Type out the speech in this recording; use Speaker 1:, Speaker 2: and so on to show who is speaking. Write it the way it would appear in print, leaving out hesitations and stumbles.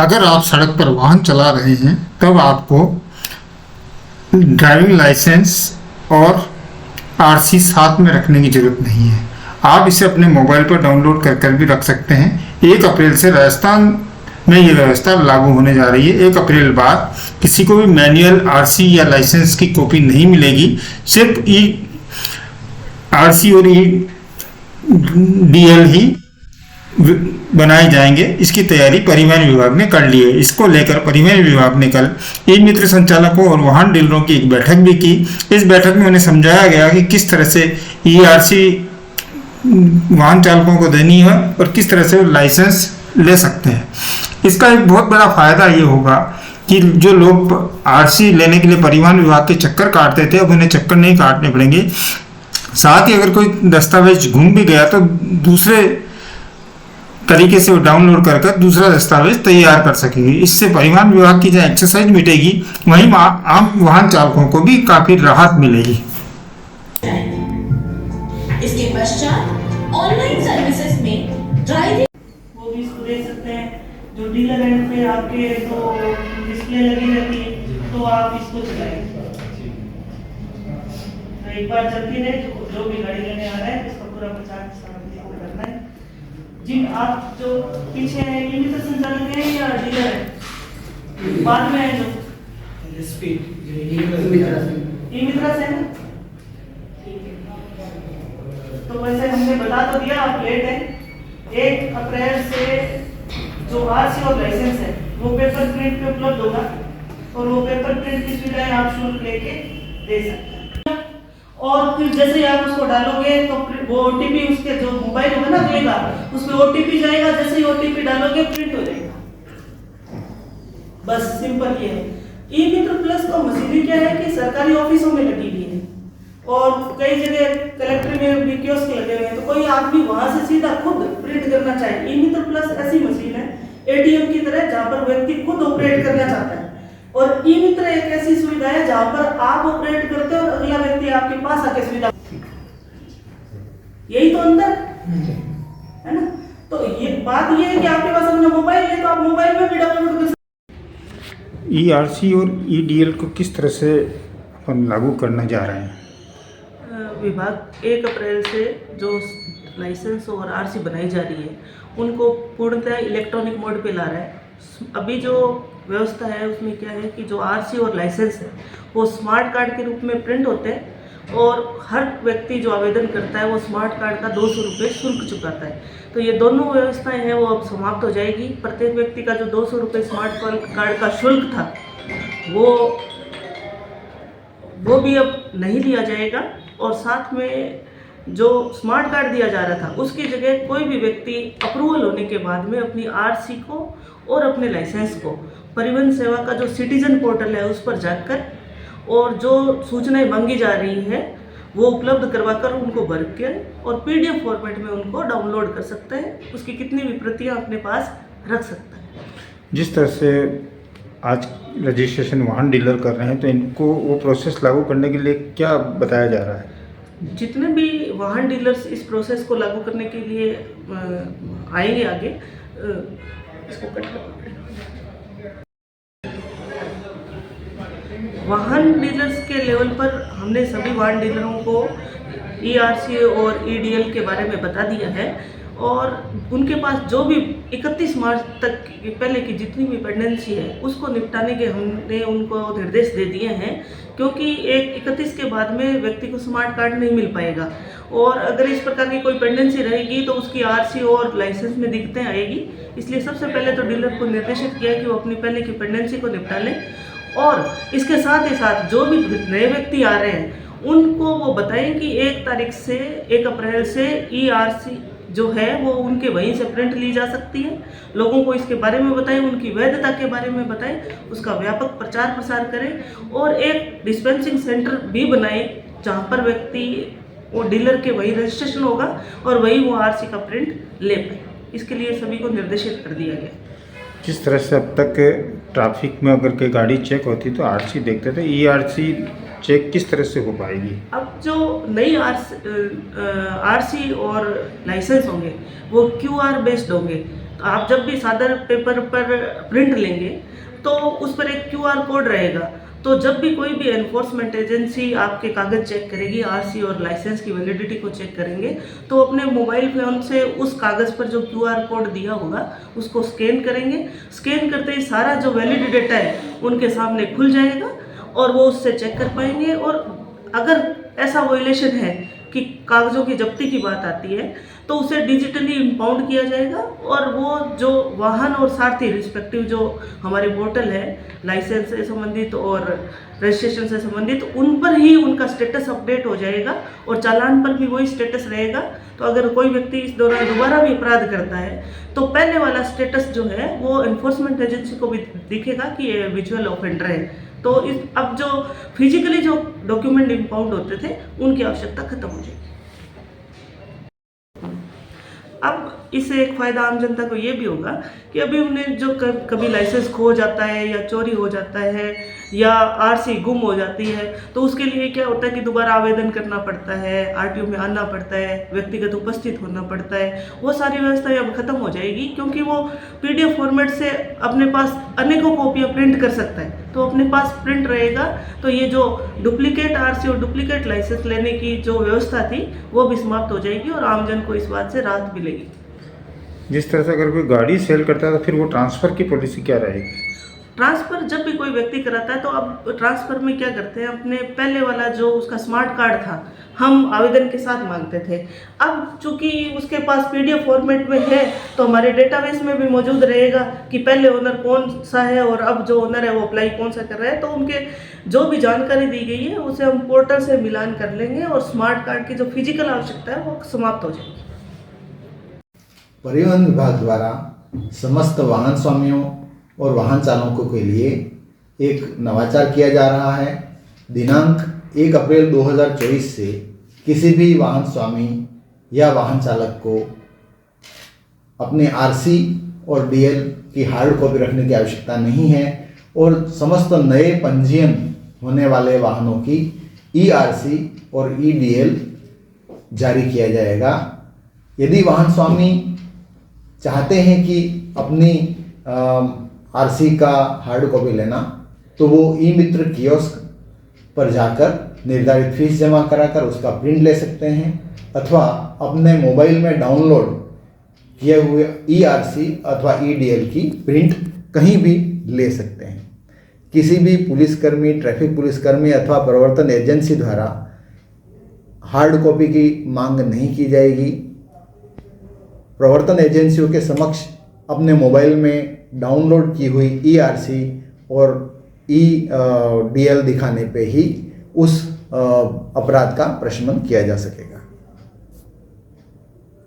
Speaker 1: अगर आप सड़क पर वाहन चला रहे हैं तब आपको ड्राइविंग लाइसेंस और आरसी साथ में रखने की जरूरत नहीं है। आप इसे अपने मोबाइल पर डाउनलोड कर भी रख सकते हैं। 1 अप्रैल से राजस्थान में ये व्यवस्था लागू होने जा रही है। 1 अप्रैल बाद किसी को भी मैनुअल आरसी या लाइसेंस की कॉपी नहीं मिलेगी, सिर्फ आरसी और डीएल ही बनाए जाएंगे। इसकी तैयारी परिवहन विभाग ने कर ली है। इसको लेकर परिवहन विभाग ने कल ई मित्र संचालकों और वाहन डीलरों की एक बैठक भी की। इस बैठक में उन्हें समझाया गया कि किस तरह से ईआरसी वाहन चालकों को देनी है और किस तरह से वो लाइसेंस ले सकते हैं। इसका एक बहुत बड़ा फायदा ये होगा कि जो लोग आरसी लेने के लिए परिवहन विभाग के चक्कर काटते थे, अब उन्हें चक्कर नहीं काटने पड़ेंगे। साथ ही अगर कोई दस्तावेज घूम भी गया तो दूसरे तरीके से वो डाउनलोड कर दूसरा दस्तावेज तैयार कर सकेंगे। इससे परिवहन विभाग की जो एक्सरसाइज मिटेगी, वहीं आम वाहन चालकों को भी काफी राहत मिलेगी।
Speaker 2: इसके पश्चात ऑनलाइन सर्विसेज में ड्राइविंग
Speaker 3: वो भी इसको दे सकते हैं। जो डीलर एंड पे आपके तो डिस्प्ले लगी रहती है, तो आप इसको चलाएंगे। तो एक बार चलती रहे, जो भी गाड़ी लेने आ रहा है इसका पूरा 50% को करना है। जी, आप जो पीछे हैं ये मित्र संचालक है या डीलर है? बाद में है जो ई मित्रा से है। तो वैसे हमने बता तो दिया, आप लेट हैं। 1 अप्रैल से जो आरसी और लाइसेंस है वो पेपर प्रिंट पे उपलब्ध होगा और वो पेपर प्रिंट की सुविधाएं आप शुल्क लेके दे सकते हैं। और फिर जैसे ही आप उसको डालोगे तो वो ओटीपी उसके जो मोबाइल होगा ना देगा, उसमें ओटीपी जाएगा। जैसे ही ओटीपी डालोगे प्रिंट हो जाएगा। बस सिंपल ये है। ई मित्र प्लस का मशीनरी क्या है कि सरकारी ऑफिसों में लगी हुई है और कई जगह कलेक्टर में भी कियोस्क लगे हुए हैं, तो कोई आदमी वहां से सीधा खुद प्रिंट करना चाहे। ई मित्र प्लस ऐसी मशीन है एटीएम की तरह, जहां पर व्यक्ति खुद ऑपरेट करना चाहता है। और ई मित्र एक ऐसी सुविधा है जहां पर आप ऑपरेट करते हो और अगला व्यक्ति आपके पास आके सुविधा, यही तो अंतर है ना। तो ये बात ये है कि आपके पास अपना मोबाइल है तो आप मोबाइल में भी डाउनलोड कर सकते।
Speaker 1: ईआरसी और ईडीएल को किस तरह से अपन लागू करने जा रहे हैं?
Speaker 3: विभाग 1 अप्रैल से जो लाइसेंस और आरसी बनाई जा रही है उनको पूर्णतः इलेक्ट्रॉनिक मोड पे ला रहा है। अभी जो व्यवस्था है उसमें क्या है कि जो आरसी और लाइसेंस है वो स्मार्ट कार्ड के रूप में प्रिंट होते हैं और हर व्यक्ति जो आवेदन करता है वो स्मार्ट कार्ड का 200 रुपये शुल्क चुकाता है। तो ये दोनों व्यवस्थाएं हैं वो अब समाप्त हो जाएगी। प्रत्येक व्यक्ति का जो 200 रुपये स्मार्ट कार्ड का शुल्क था वो भी अब नहीं लिया जाएगा। और साथ में जो स्मार्ट कार्ड दिया जा रहा था उसकी जगह कोई भी व्यक्ति अप्रूवल होने के बाद में अपनी आरसी को और अपने लाइसेंस को परिवहन सेवा का जो सिटीजन पोर्टल है उस पर जाकर और जो सूचनाएं मांगी जा रही है वो उपलब्ध करवाकर उनको भर के और पीडीएफ फॉर्मेट में उनको डाउनलोड कर सकता है। उसकी कितनी भी प्रतियां अपने पास रख सकता है।
Speaker 1: जिस तरह से आज रजिस्ट्रेशन वाहन डीलर कर रहे हैं, तो इनको वो प्रोसेस लागू करने के लिए क्या बताया जा रहा है?
Speaker 3: जितने भी वाहन डीलर्स इस प्रोसेस को लागू करने के लिए आएंगे आगे, इसको कट करना पड़ेगा। वाहन डीलर्स के लेवल पर हमने सभी वाहन डीलरों को ईआरसी और ईडीएल के बारे में बता दिया है और उनके पास जो भी 31 मार्च तक पहले की जितनी भी पेंडेंसी है उसको निपटाने के हमने उनको निर्देश दे दिए हैं, क्योंकि 31 के बाद में व्यक्ति को स्मार्ट कार्ड नहीं मिल पाएगा और अगर इस प्रकार की कोई पेंडेंसी रहेगी तो उसकी आरसी और लाइसेंस में दिक्कतें आएगी। इसलिए सबसे पहले तो डीलर को निर्देशित किया है कि वो अपनी पहले की पेंडेंसी को निपटा लें और इसके साथ ही साथ जो भी नए व्यक्ति आ रहे हैं उनको वो बताएं कि 1 अप्रैल से ईआरसी जो है वो उनके वहीं से प्रिंट ली जा सकती है। लोगों को इसके बारे में बताएं, उनकी वैधता के बारे में बताएं, उसका व्यापक प्रचार प्रसार करें और एक डिस्पेंसिंग सेंटर भी बनाएं जहां पर व्यक्ति वो डीलर के वही रजिस्ट्रेशन होगा और वही वो आरसी का प्रिंट ले पाए। इसके लिए सभी को निर्देशित कर दिया गया।
Speaker 1: जिस तरह से अब तक ट्रैफिक में अगर कोई गाड़ी चेक होती तो आरसी देखते थे, ईआरसी चेक किस तरह से हो पाएगी?
Speaker 3: अब जो नई आरसी और लाइसेंस होंगे वो क्यूआर बेस्ड होंगे। तो आप जब भी सादर पेपर पर प्रिंट लेंगे तो उस पर एक QR कोड रहेगा। तो जब भी कोई भी एनफोर्समेंट एजेंसी आपके कागज़ चेक करेगी, आरसी और लाइसेंस की वैलिडिटी को चेक करेंगे, तो अपने मोबाइल फ़ोन से उस कागज़ पर जो QR कोड दिया होगा उसको स्कैन करेंगे। स्कैन करते ही सारा जो वैलिड डेटा है उनके सामने खुल जाएगा और वो उससे चेक कर पाएंगे। और अगर ऐसा वायलेशन है कि कागज़ों की जब्ती की बात आती है तो उसे डिजिटली इम्पाउंड किया जाएगा और वो जो वाहन और सारथी रिस्पेक्टिव जो हमारे पोर्टल है लाइसेंस से संबंधित और रजिस्ट्रेशन से संबंधित, उन पर ही उनका स्टेटस अपडेट हो जाएगा और चालान पर भी वही स्टेटस रहेगा। तो अगर कोई व्यक्ति इस दौरान दोबारा भी अपराध करता है तो पहले वाला स्टेटस जो है वो एनफोर्समेंट एजेंसी को भी दिखेगा कि ये विजुअल ऑफेंडर है। तो इस अब जो फिजिकली जो डॉक्यूमेंट इम्पाउंड होते थे उनकी आवश्यकता खत्म हो जाएगी। अब इससे एक फ़ायदा आम जनता को ये भी होगा कि अभी उन्हें जो कभी लाइसेंस खो जाता है या चोरी हो जाता है या आरसी गुम हो जाती है तो उसके लिए क्या होता है कि दोबारा आवेदन करना पड़ता है, आरटीओ में आना पड़ता है, व्यक्तिगत उपस्थित होना पड़ता है। वो सारी व्यवस्थाएं अब खत्म हो जाएगी क्योंकि वो PDF फॉर्मेट से अपने पास अनेकों कॉपियाँ प्रिंट कर सकता है, तो अपने पास प्रिंट रहेगा। तो ये जो डुप्लीकेट आरसी और डुप्लीकेट लाइसेंस लेने की जो व्यवस्था थी वो भी समाप्त हो जाएगी और आमजन को इस बात से राहत मिलेगी।
Speaker 1: जिस तरह से अगर कोई गाड़ी सेल करता है तो फिर वो ट्रांसफ़र की पॉलिसी क्या रहेगी?
Speaker 3: ट्रांसफ़र जब भी कोई व्यक्ति कराता है तो अब ट्रांसफ़र में क्या करते हैं, अपने पहले वाला जो उसका स्मार्ट कार्ड था हम आवेदन के साथ मांगते थे। अब चूंकि उसके पास PDF फॉर्मेट में है तो हमारे डेटाबेस में भी मौजूद रहेगा कि पहले ओनर कौन सा है और अब जो ओनर है वो अप्लाई कौन सा कर रहा है। तो उनके जो भी जानकारी दी गई है उसे हम पोर्टल से मिलान कर लेंगे और स्मार्ट कार्ड की जो फिजिकल आवश्यकता है वो समाप्त हो जाएगी।
Speaker 4: परिवहन विभाग द्वारा समस्त वाहन स्वामियों और वाहन चालकों के लिए एक नवाचार किया जा रहा है। दिनांक 1 अप्रैल 2024 से किसी भी वाहन स्वामी या वाहन चालक को अपने आरसी और DL की हार्ड कॉपी रखने की आवश्यकता नहीं है और समस्त नए पंजीयन होने वाले वाहनों की ERC और EDL जारी किया जाएगा। यदि वाहन स्वामी चाहते हैं कि अपनी आरसी का हार्ड कॉपी लेना तो वो ई-मित्र कियोस्क पर जाकर निर्धारित फीस जमा कराकर उसका प्रिंट ले सकते हैं अथवा अपने मोबाइल में डाउनलोड किए हुए ERC अथवा EDL की प्रिंट कहीं भी ले सकते हैं। किसी भी पुलिसकर्मी, ट्रैफिक पुलिसकर्मी अथवा प्रवर्तन एजेंसी द्वारा हार्ड कॉपी की मांग नहीं की जाएगी। प्रवर्तन एजेंसियों के समक्ष अपने मोबाइल में डाउनलोड की हुई ERC और EDL दिखाने पे ही उस अपराध का प्रशमन किया जा सकेगा।